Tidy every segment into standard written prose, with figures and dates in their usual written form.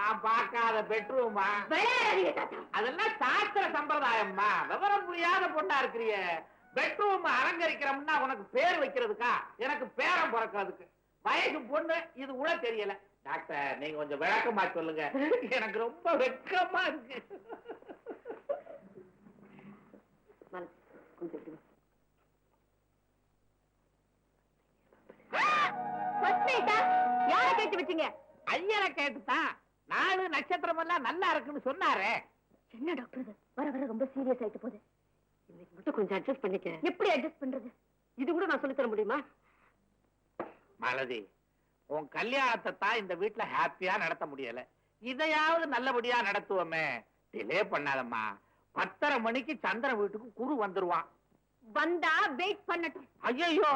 நான் பார்க்காத பெட்ரூமா? அதெல்லாம் சாஸ்திர சம்பிரதாயம்மா. விவரம் புரியாத பொண்ணா இருக்கிறிய. பெட்ரூம் அலங்கரிக்கிறோம்னா உனக்கு பேர் வைக்கிறதுக்கா? எனக்கு பேரம் பிறக்கிறதுக்கு. வயசு பொண்ணு இது கூட தெரியல. டாக்டர் நீங்க கொஞ்சம் விளக்கமா சொல்லுங்க, எனக்கு ரொம்ப வெட்கமா இருக்கு. யார கேட்டு வச்சீங்க? ஐயரை கேட்டுதான். நாலு நட்சத்திரம் எல்லாம் நல்லா இருக்குன்னு சொன்னாரே. என்ன டாக்டர் இது? வர வர ரொம்ப சீரியஸ் ஆயிட்டு போகுது. இன்னைக்கு மட்டும் கொஞ்சம் அட்ஜஸ்ட் பண்ணிக்க. எப்படி அட்ஜஸ்ட் பண்றது? இது கூட நான் சொல்லி தர முடியுமா? மாலதி, உன் கல்யாணத்தை தான் இந்த வீட்டுல ஹாப்பியா நடத்த முடியல. இதையாவது நல்லபடியா நடத்துவோமே. டிலே பண்ணாதம்மா. 10:30 மணிக்கு சந்திரன் வீட்டுக்கு குரு வந்துருவான். வந்தா வெயிட் பண்ணட்டும். ஐயோ,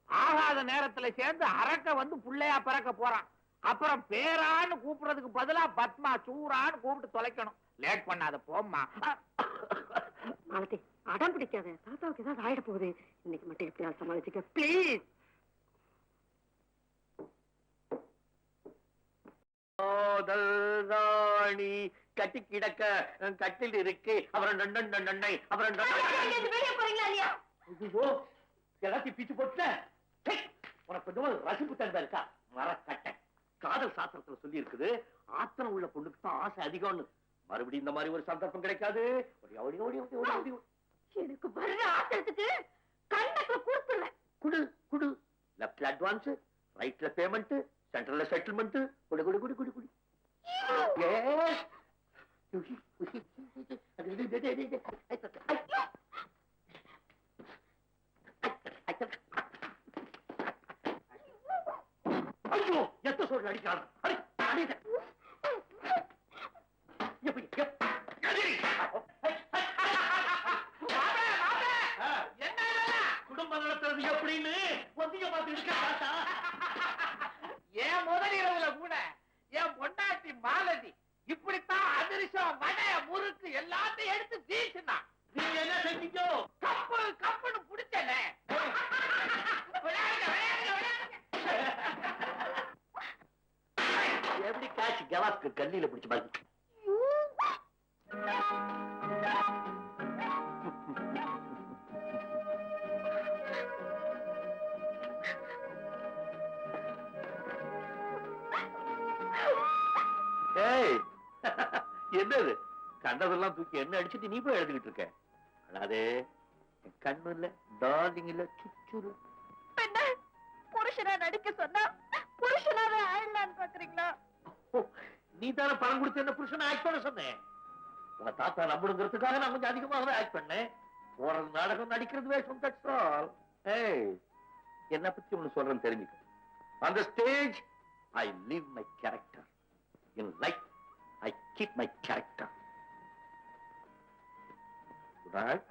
ஆகாத நேரத்துல சேர்ந்து அரக்க வந்து புள்ளையா பிறக்க போறான். அப்புறம் பேரான்னு கூப்பிடுறதுக்கு பதிலா பத்மா சூரான்னு கூப்பிட்டு தொலைக்கணும். லேட் பண்ணாத போம்மா. மாலதி, அடம் பிடிக்காத. தாத்தாவுக்கு ஏதாவது ஆயிட போகுது. இன்னைக்கு மட்டும் எப்படியாவது சமாளிச்சுக்க பிளீஸ். கட்டி கிடக்க கட்டில் இருக்கு. அப்புறம் எல்லாத்தையும் பிச்சு போட்டு உனக்கு கொஞ்சம் ரசிப்பு தகுந்த இருக்கா? மரக்கட்டை. காதல் சாஸ்திரத்துல சொல்லி இருக்குது, ஆத்திரம் உள்ள பொண்ணுக்கு தான் ஆசை அதிகம்னு. மறுபடியும் இந்த மாதிரி ஒரு சந்தர்ப்பம் கிடைக்காது. எனக்கு வர்ற ஆத்திரத்துக்கு கண்டத்துல கொடுத்துருவேன். குடு குடு. லெப்ட்ல அட்வான்ஸ், ரைட்ல பேமெண்ட், சென்ட்ரல்ல செட்டில்மெண்ட். குடு குடு குடு குடு குடு. ஐயோ, எத்த சொல்ற அடிக்கிறான். குடும்ப நடத்துறது எப்படின்னு ஒத்திக பார்த்து இருக்க. ஏன் முதல் இரவுல கூட என் பொண்டாட்டி மாலதி இப்படித்தான் அதிர்ஷ்டம் வடை முறுக்கு எல்லாத்தையும் எடுத்து வீசினா. நீ என்ன செஞ்சோ? கப்பு கப்புன்னு குடிச்சனே. எப்படி காட்சி கவாஸ்க்கு கல்லில பிடிச்சு பாருங்க. என்னது கண்டதெல்லாம் தூக்கி என்ன அடிச்சுட்டு நீ போய் எழுதிக்கிட்டு இருக்க? அடாதே, கண்ணு இல்ல, டார்லிங் இல்ல, சுச்சுரு. புருஷனா நடிக்க சொன்னா புருஷனாவே ஆயிடலான்னு பாக்குறீங்களா? நீ தானே பணம் கொடுத்து என்ன புருஷனை ஆக்ட் பண்ண சொன்னேன். உங்க தாத்தா நம்பணுங்கிறதுக்காக நான் கொஞ்சம் அதிகமாகவே ஆக்ட் பண்ணேன். போறது நாடகம், நடிக்கிறது வேஷம். That's all. என்ன பத்தி ஒண்ணு சொல்றேன்னு தெரிஞ்சுக்க. On the stage, I live my character. In life, I keep my character. Good night.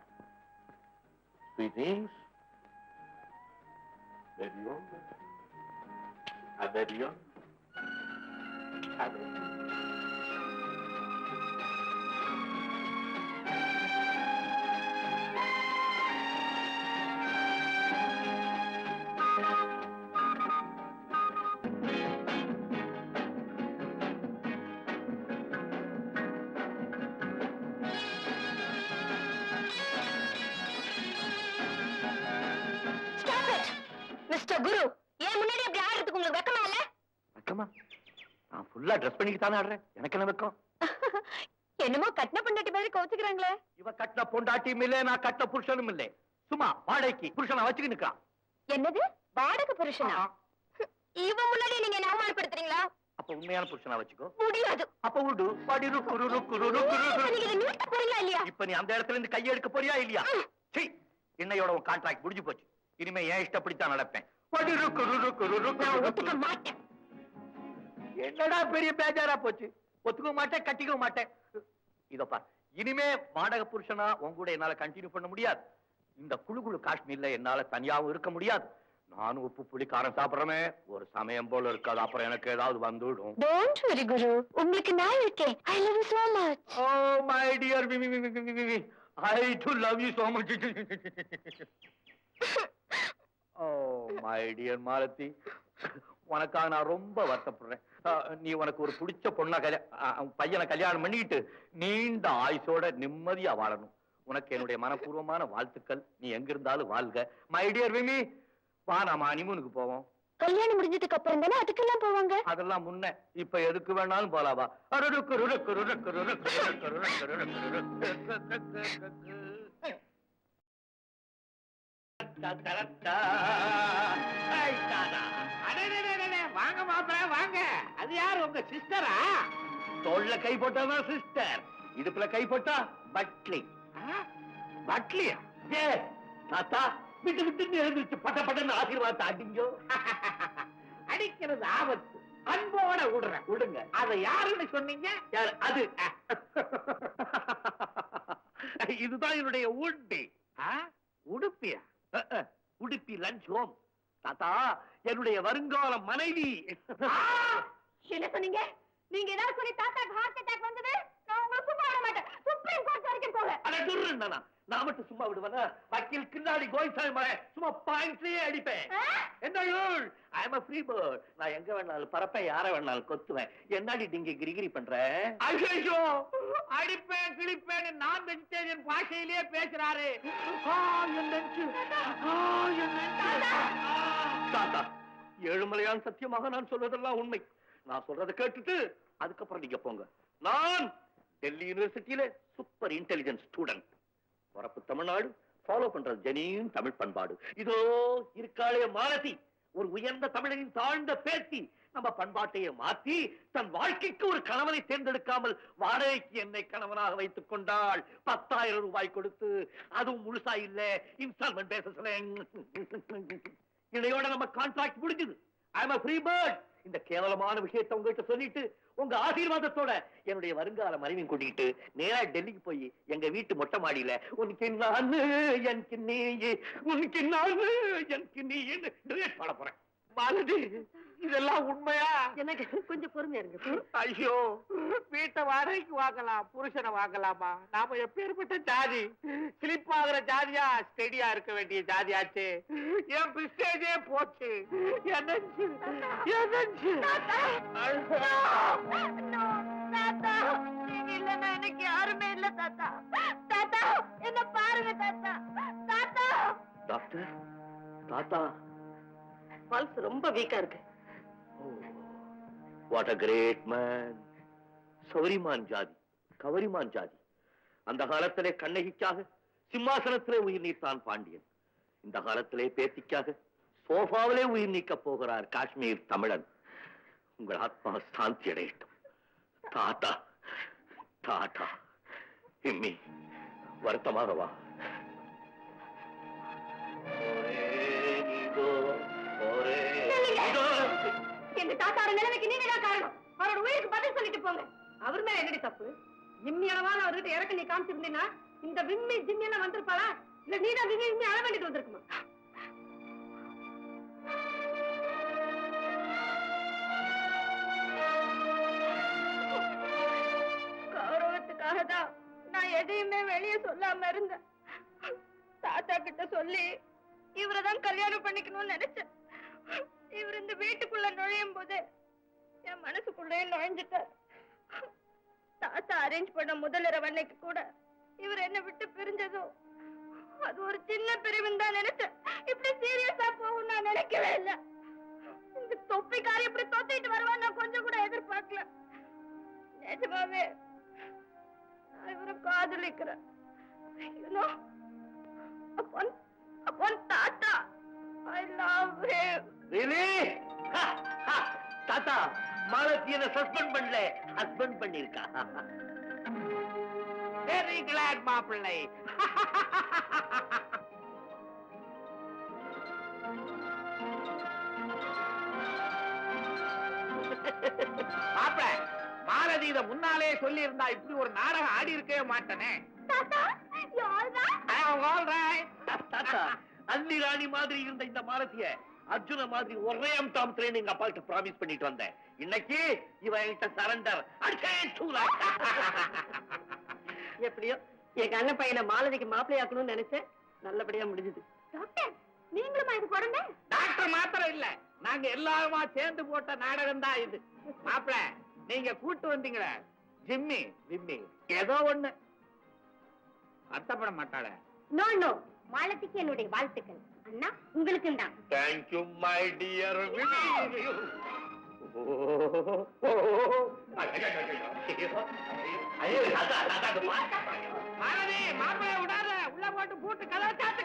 Sweet dreams. Baby on. Baby on. Mister Guru, ஏன் முன்னாடி அப்படி ஆடுறதுக்கு உங்களுக்கு வெக்கமா இல்ல? வெக்கமா? நான் ஃபுல்லா ட்ரெஸ் பண்ணிட்டு தானே ஆடுறேன். எனக்கு என்ன வெக்கம்? என்னமோ கட்டின பொண்டாட்டி மாதிரி கோச்சுக்கிறாங்களே. இவ கட்டின பொண்டாட்டியும் இல்ல, நான் கட்டின புருஷனும் இல்ல. சும்மா வாடகைக்கு புருஷனை வச்சுக்கிட்டு நிக்கிறான். என்னது வாடகை புருஷனா? இவ முன்னாடி நீங்க என்ன அவமானப்படுத்துறீங்களா? அப்ப உண்மையான புருஷனா வச்சுக்கோ. முடியாது. அப்ப விடு. இல்லையா? இப்ப நீ அந்த இடத்துல இருந்து கையை எடுக்க போறியா இல்லையா? இன்னையோட உன் கான்ட்ராக்ட் முடிஞ்சு போச்சு. இனிமே ஏன் இஷ்டப்படித்தான் நடப்பேன். என்னடா பெரிய பேஜாரா போச்சு. ஒத்துக்க மாட்டேன், கட்டிக்க மாட்டேன். இதப்பா, இனிமே வாடகை புருஷனா உன் கூட என்னால கண்டினியூ பண்ண முடியாது. இந்த குழு காஷ்மீர்ல என்னால தனியாவும் இருக்க முடியாது. நானும் உப்பு புளி காரம் சாப்பிடுறமே, ஒரு சமயம் போல இருக்காது. அப்புறம் எனக்கு ஏதாவது வந்துடும். டோன்ட் வரி குரு, உங்களுக்கு நான் இருக்கேன். I love you so much. Oh my dear, I too love you so much. Oh my dear Malathi, உனக்காக நான் ரொம்ப வருத்தப்படுறேன். நீ உனக்கு ஒரு பிடிச்ச பொண்ணா பையனை கல்யாணம் பண்ணிக்கிட்டு நீண்ட ஆயுசோட நிம்மதியா வாழணும். உனக்கு என்னுடைய மனப்பூர்வமான வாழ்த்துக்கள். நீ எங்க இருந்தாலும் வாழ்க. மை டியர் விமி, வா நாம ஹனிமூனுக்கு போவோம். கல்யாணம் முடிஞ்சதுக்கு அப்புறம் தானே அதுக்கெல்லாம் போவாங்க. அதெல்லாம் முன்ன, இப்ப எதுக்கு வேணாலும் போலாவா. வாங்க மாப்பிள்ள வாங்க. அது யாரு, உங்க சிஸ்டரா? தோள்ல கை போட்டாதான் சிஸ்டர், இடுப்புல கை போட்டா பட்லி. பட்லியா? ஏ தாத்தா, விட்டு விட்டு எழுந்திருச்சு பட்ட பட்டன்னு ஆசீர்வாதத்தை அடிங்கோ. அடிக்கிறது ஆபத்து, அன்போட விடுறேன். விடுங்க. அத யாருன்னு சொன்னீங்க? யார் அது? இதுதான் என்னுடைய உடுப்பி. உடுப்பியா? Udupi lunch home. தாத்தா, என்னுடைய வருங்கால மனைவி. என்ன சொன்னீங்க? நீங்க ஏதாவது சொல்லி தாத்தாக்கு ஹார்ட் அட்டாக் வந்தது, நான் உங்களை சும்மா விட மாட்டேன். சுப்ரீம் கோர்ட் வரைக்கும் போங்க. அட துர்ருன்னா, நான் மட்டும் சும்மா விடுவேனா? வக்கீல் கில்லாடி கோயிசாமி மகன் சும்மா பாயிண்ட்லயே அடிப்பேன். என்ன யூல்? I am a free bird. நான் எங்க வேணாலும் பறப்பேன், யார வேணாலும் கொத்துவேன். என்னடி நீங்க கிரிகிரி பண்ற? ஐயோ, அடிப்பேன் கிழிப்பேன்னு நான் வெஜிடேரியன் பாஷையிலேயே பேசுறாரு. தாத்தா, ஏழுமலையான் சத்தியமாக நான் சொல்வதெல்லாம் உண்மை. நான் சொல்றதை கேட்டுட்டு அதுக்கப்புறம் நீங்க போங்க. நான் டெல்லி யூனிவர்சிட்டியில சூப்பர் இன்டெலிஜென்ட் ஸ்டூடெண்ட். வரப்பு தமிழ்நாடு, ஃபாலோ பண்றது ஜெனியும் தமிழ் பண்பாடு. இதோ இருக்காளே மாலதி, ஒரு உயர்ந்த தமிழரின் தாழ்ந்த பேத்தி. நம்ம பண்பாட்டையே மாத்தி தன் வாழ்க்கைக்கு ஒரு கணவனை தேர்ந்தெடுக்காமல் வாடகைக்கு என்னை கணவனாக வைத்துக் கொண்டாள். 10,000 ரூபாய் கொடுத்து, அதுவும் முழுசா இல்ல, இன்ஸ்டால்மெண்ட் பேசல. இதையோட நம்ம கான்ட்ராக்ட் முடிஞ்சது. ஐ அம் a free bird. இந்த கேவலமான விஷயத்தை உங்ககிட்ட சொல்லிட்டு உங்க ஆசீர்வாதத்தோட என்னுடைய வருங்கால மனைவியும் கூட்டிட்டு நேரா டெல்லிக்கு போய் எங்க வீட்டு மொட்டை மாடியில உனக்கு நானு எனக்கு நீ, உனக்கு நானு எனக்கு நீ பாட போறேன். மாலதி, இதெல்லாம் உண்மையா? எனக்கு கொஞ்சம் பொறுமையா இருங்க. ஐயோ, வீட்டை வாடகைக்கு வாங்கலாம், புருஷனை வாங்கலாமா? நாம எப்பேற்பட்ட ஜாதி, ஸ்லிப் ஆகுற ஜாதியா, ஸ்டெடியா இருக்க வேண்டிய ஜாதியாச்சு. என் பிஸ்டேஜே போச்சு. என்னச்சு என்னச்சு? நீங்க இல்லன்னா எனக்கு யாருமே இல்ல தாத்தா. தாத்தா, என்ன பாருங்க தாத்தா. தாத்தா, டாக்டர், தாத்தா பல்ஸ் ரொம்ப வீக்கா இருக்கு. What a great man. சௌரிமான் ஜாதி, கவரிமான் ஜாதி. அந்த காலத்திலே கண்ணகிக்காக சிம்மாசனத்திலே உயிர் நீத்தான் பாண்டியன். இந்த காலத்திலே பேத்திக்காக சோஃபாவிலே உயிர் நீக்க போகிறார் காஷ்மீர் தமிழன். உங்கள் ஆத்மா சாந்தி அடையட்டும். தாத்தா, தாத்தா, இம்மி வருத்தமாக வா. எங்க தாத்தாவோட நிலைமைக்கு நீங்க தான் காரணம். அவரோட உயிருக்கு பதில் சொல்லிட்டு போங்க. அவர் மேல என்னடி தப்பு? இம்மி அளவான அவர்கிட்ட இறக்க நீ காமிச்சிருந்தீங்கன்னா இந்த விம்மி ஜிம்மி எல்லாம் வந்திருப்பாளா? இல்ல நீதான் விம்மி விம்மி அள வேண்டிட்டு வந்திருக்குமா? கௌரவத்துக்காக தான் நான் எதையுமே வெளியே சொல்லாம இருந்தேன். தாத்தா கிட்ட சொல்லி இவரைதான் கல்யாணம் பண்ணிக்கணும்னு நினைச்சேன். இவர் இந்த வீட்டுக்குள்ள நுழையும் போது என் மனசுக்குள்ளே நுழைஞ்சிட்டார். தாத்தா அரேஞ்ச் பண்ண முதலிரவு அன்னைக்கு கூட இவர் என்ன விட்டு பிரிஞ்சதோ அது ஒரு சின்ன பிரிவுன்னு தான் நினைச்சேன். இப்படி சீரியஸா போகும் நான் நினைக்கவே இல்லை. இந்த தொப்பிக்காரி இப்படி தொத்திட்டு வருவான்னு நான் கொஞ்சம் கூட எதிர்பார்க்கல. நிஜமாவே நான் இவரை காதலிக்கிறேன். upon Tata, I love him. Really? தாத்தா, மாலத்தியனை சஸ்பெண்ட் பண்ணல, ஹஸ்பண்ட் பண்ணிருக்கா. வெரி கிளாட் மாப்பிள்ளை. மாப்பிள்ளை, மாலதி இத முன்னாலே சொல்லி இருந்தா இப்படி ஒரு நாடகம் ஆடி இருக்கவே மாட்டேனே. தாத்தா, you all right? I am all right. தாத்தா, அன்னி ராணி மாதிரி இருந்த இந்த மாலத்திய அர்ஜுன மாதிரி ஒரே டாம் ட்ரைனிங் அப்பா கிட்ட ப்ராமிஸ் பண்ணிட்டு வந்தேன். இன்னைக்கு இவன் என்கிட்ட சரண்டர். எப்படியோ எங்க அண்ணன் பையனை மாலதிக்கு மாப்பிள்ளையாக்கணும்னு நினைச்சேன். நல்லபடியா முடிஞ்சது. டாக்டர், நீங்களுமா இது போறீங்க? டாக்டர் மாத்திரம் இல்ல, நாங்க எல்லாருமா சேர்ந்து போட்ட நாடகம் தான் இது. மாப்பிள நீங்க கூட்டு வந்தீங்களே ஜிம்மி விம்மி ஏதோ ஒண்ணு வருத்தப்பட மாட்டாள. நோ நோ, மாலத்திக்கு என்னுடைய வாழ்த்துக்கள். அண்ணா உங்களுக்கு தான். தேங்க்யூ மை டியர் மாலதி மாப்பிளைய விடாத, உள்ள போட்டு பூட்டு கதை